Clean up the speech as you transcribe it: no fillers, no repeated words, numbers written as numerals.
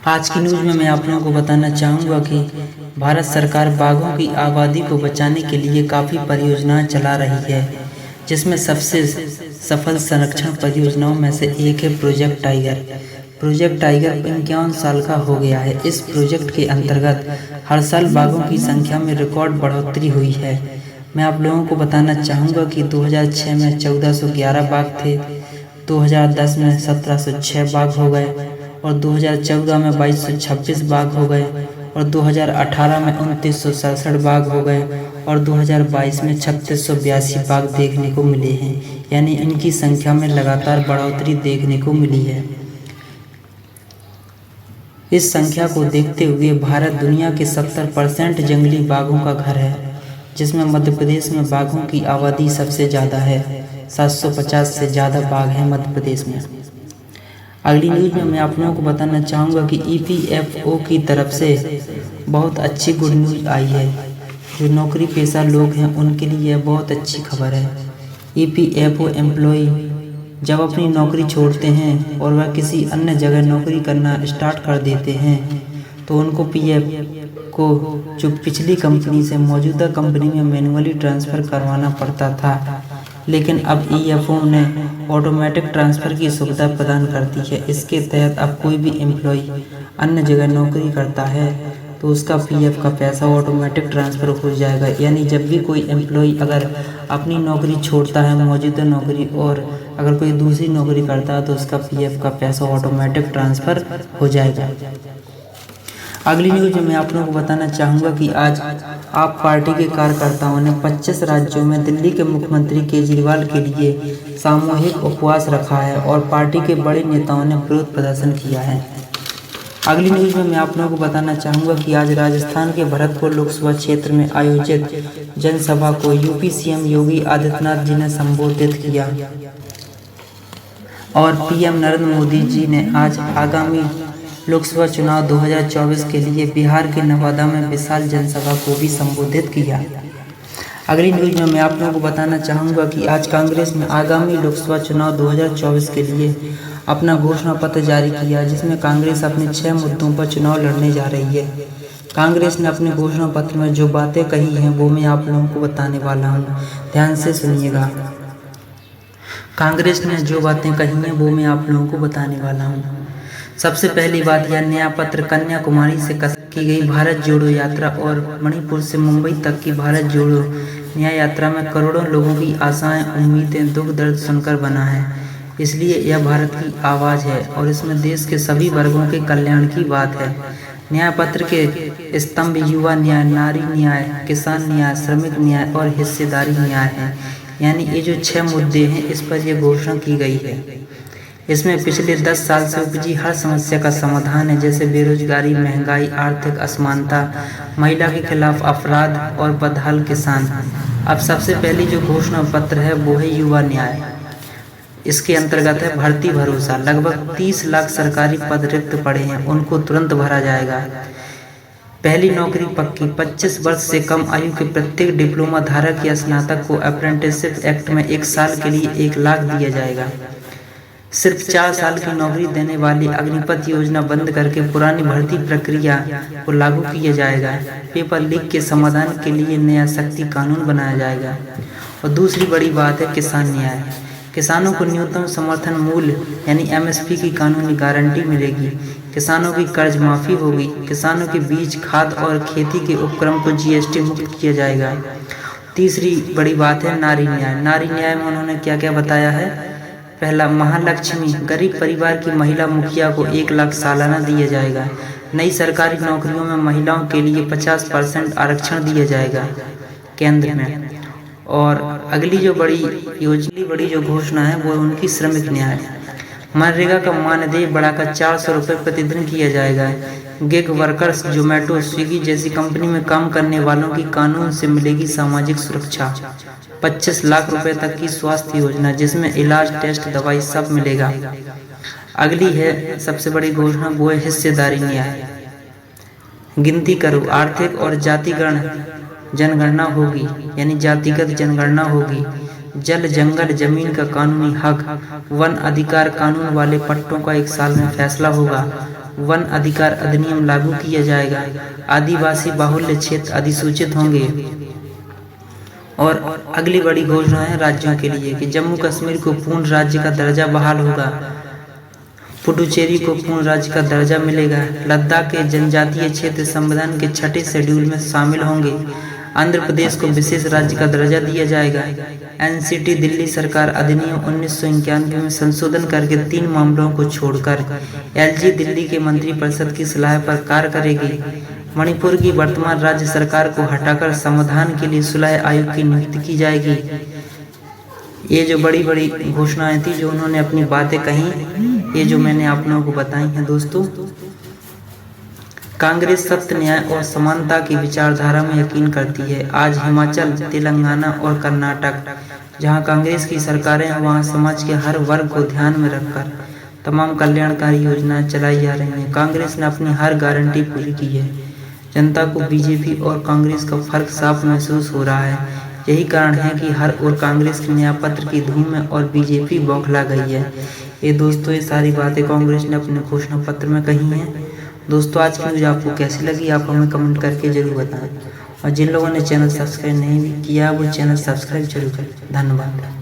आज की न्यूज़ में मैं आप लोगों को बताना चाहूँगा कि भारत सरकार बाघों की आबादी को बचाने के लिए काफ़ी परियोजनाएं चला रही है, जिसमें सबसे सफल संरक्षण परियोजनाओं में से एक है प्रोजेक्ट टाइगर। प्रोजेक्ट टाइगर 51 साल का हो गया है। इस प्रोजेक्ट के अंतर्गत हर साल बाघों की संख्या में रिकॉर्ड बढ़ोतरी हुई है। मैं आप लोगों को बताना चाहूँगा कि 2006 में 1411 बाघ थे, 2010 में 1706 बाघ हो गए और 2014 में 2226 बाघ हो गए और 2018 में 2967 बाघ हो गए और 2022 में 3682 बाघ देखने को मिले हैं। यानी इनकी संख्या में लगातार बढ़ोतरी देखने को मिली है। इस संख्या को देखते हुए भारत दुनिया के 70% जंगली बाघों का घर है, जिसमें मध्य प्रदेश में बाघों की आबादी सबसे ज़्यादा है। 750 से ज़्यादा बाघ हैं मध्य प्रदेश में। अगली न्यूज़ में मैं आप लोगों को बताना चाहूँगा कि EPFO की तरफ से बहुत अच्छी गुड न्यूज़ आई है। जो नौकरी पेशा लोग हैं उनके लिए यह बहुत अच्छी खबर है। EPFO एम्प्लॉय जब अपनी नौकरी छोड़ते हैं और वह किसी अन्य जगह नौकरी करना स्टार्ट कर देते हैं तो उनको PF को जो पिछली कंपनी से मौजूदा कंपनी में मैन्युअली ट्रांसफ़र करवाना पड़ता था, लेकिन अब EPFO ने ऑटोमेटिक ट्रांसफ़र की सुविधा प्रदान कर दी है। इसके तहत अब कोई भी एम्प्लॉय अन्य जगह नौकरी करता है तो उसका PF का पैसा ऑटोमेटिक ट्रांसफ़र हो जाएगा। यानी जब भी कोई एम्प्लॉय अगर अपनी नौकरी छोड़ता है मौजूदा नौकरी और अगर कोई दूसरी नौकरी करता है तो उसका PF का पैसा ऑटोमेटिक ट्रांसफ़र हो जाएगा। अगली न्यूज़ में मैं आप लोगों को बताना चाहूँगा कि आज आप पार्टी के कार्यकर्ताओं ने 25 राज्यों में दिल्ली के मुख्यमंत्री केजरीवाल के लिए सामूहिक उपवास रखा है और पार्टी के बड़े नेताओं ने विरोध प्रदर्शन किया है। अगली न्यूज़ में मैं आप लोगों को बताना चाहूँगा कि आज राजस्थान के भरतपुर लोकसभा क्षेत्र में आयोजित जनसभा को UP CM योगी आदित्यनाथ जी ने संबोधित किया और PM नरेंद्र मोदी जी ने आज आगामी लोकसभा चुनाव 2024 के लिए बिहार के नवादा में विशाल जनसभा को भी संबोधित किया। अगली न्यूज़ में मैं आप लोगों को बताना चाहूँगा कि आज कांग्रेस ने आगामी लोकसभा चुनाव 2024 के लिए अपना घोषणा पत्र जारी किया, जिसमें कांग्रेस अपने 6 मुद्दों पर चुनाव लड़ने जा रही है। कांग्रेस ने अपने घोषणा पत्र में जो बातें कही हैं वो मैं आप लोगों को बताने वाला हूँ, ध्यान से सुनिएगा। कांग्रेस ने जो बातें कही हैं वो मैं आप लोगों को बताने वाला हूँ। सबसे पहली बात, यह नया पत्र कन्याकुमारी से की गई भारत जोड़ो यात्रा और मणिपुर से मुंबई तक की भारत जोड़ो न्याय यात्रा में करोड़ों लोगों की आशाएं, उम्मीदें, दुख दर्द सुनकर बना है। इसलिए यह भारत की आवाज़ है और इसमें देश के सभी वर्गों के कल्याण की बात है। न्याय पत्र के स्तंभ युवा न्याय, नारी न्याय, किसान न्याय, श्रमिक न्याय और हिस्सेदारी न्याय है। यानी ये जो 6 मुद्दे हैं इस पर यह घोषणा की गई है। इसमें पिछले 10 साल से उपजी हर समस्या का समाधान है, जैसे बेरोजगारी, महंगाई, आर्थिक असमानता, महिला के खिलाफ अपराध और बदहाल किसान। अब सबसे पहली जो घोषणा पत्र है वो है युवा न्याय। इसके अंतर्गत है भर्ती भरोसा। लगभग 30 लाख सरकारी पद रिक्त पड़े हैं, उनको तुरंत भरा जाएगा। पहली नौकरी पक्की। 25 वर्ष से कम आयु के प्रत्येक डिप्लोमा धारक या स्नातक को अप्रेंटिसशिप एक्ट में 1 साल के लिए 1 लाख दिया जाएगा। सिर्फ 4 साल की नौकरी देने वाली अग्निपथ योजना बंद करके पुरानी भर्ती प्रक्रिया को लागू किया जाएगा। पेपर लीक के समाधान के लिए नया सख्ती कानून बनाया जाएगा। और दूसरी बड़ी बात है किसान न्याय। किसानों को न्यूनतम समर्थन मूल्य यानी MSP की कानूनी गारंटी मिलेगी। किसानों की कर्ज माफ़ी होगी। किसानों के बीज, खाद और खेती के उपक्रम को GST मुक्त किया जाएगा। तीसरी बड़ी बात है नारी न्याय। नारी न्याय में उन्होंने क्या क्या बताया है। पहला, महालक्ष्मी, गरीब परिवार की महिला मुखिया को 1 लाख सालाना दिया जाएगा। नई सरकारी नौकरियों में महिलाओं के लिए 50% आरक्षण दिया जाएगा केंद्र में। और अगली जो बड़ी घोषणा है वो उनकी श्रमिक न्याय। मनरेगा का मानदेय बढ़ाकर 400 रुपये प्रतिदिन किया जाएगा। गिग वर्कर्स, जोमेटो, स्विगी जैसी कंपनी में काम करने वालों की कानून से मिलेगी सामाजिक सुरक्षा। 25 लाख रुपए तक की स्वास्थ्य योजना, जिसमें इलाज, टेस्ट, दवाई सब मिलेगा। अगली है सबसे बड़ी घोषणा, वो है हिस्सेदारी न्याय। गिनती करो, आर्थिक और जातिगत जनगणना होगी, यानी जातिगत जनगणना होगी। जल, जंगल, जमीन का कानूनी हक, वन अधिकार कानून वाले पट्टों का 1 साल में फैसला होगा। वन अधिकार अधिनियम लागू किया जाएगा। आदिवासी बाहुल्य क्षेत्र अधिसूचित होंगे। और अगली बड़ी घोषणा है राज्यों के लिए कि जम्मू कश्मीर को पूर्ण राज्य का दर्जा बहाल होगा। पुडुचेरी को पूर्ण राज्य का दर्जा मिलेगा। लद्दाख के जनजातीय क्षेत्र संविधान के 6ठे शेड्यूल में शामिल होंगे। आंध्र प्रदेश को विशेष राज्य का दर्जा दिया जाएगा। एनसीटी दिल्ली सरकार अधिनियम 1991 में संशोधन करके 3 मामलों को छोड़कर एलजी दिल्ली के मंत्रिपरिषद की सलाह पर कार्य करेगी। मणिपुर की वर्तमान राज्य सरकार को हटाकर समाधान के लिए सुलह आयोग की नियुक्ति की जाएगी। ये जो बड़ी बड़ी घोषणाएं थी जो उन्होंने अपनी बातें कही, ये जो मैंने आप लोगों को बताई हैं दोस्तों। कांग्रेस सत्य, न्याय और समानता की विचारधारा में यकीन करती है। आज हिमाचल, तेलंगाना और कर्नाटक जहां कांग्रेस की सरकारें हैं, वहां समाज के हर वर्ग को ध्यान में रखकर तमाम कल्याणकारी योजनाएं चलाई जा रही हैं। कांग्रेस ने अपनी हर गारंटी पूरी की है। जनता को बीजेपी और कांग्रेस का फर्क साफ महसूस हो रहा है। यही कारण है कि हर ओर कांग्रेस के न्याय पत्र की धूम है और बीजेपी बौखला गई है। ये दोस्तों ये सारी बातें कांग्रेस ने अपने घोषणा पत्र में कही हैं। दोस्तों आज की न्यूज़ आपको कैसी लगी आप हमें कमेंट करके जरूर बताएं। और जिन लोगों ने चैनल सब्सक्राइब नहीं किया वो चैनल सब्सक्राइब जरूर करें। धन्यवाद।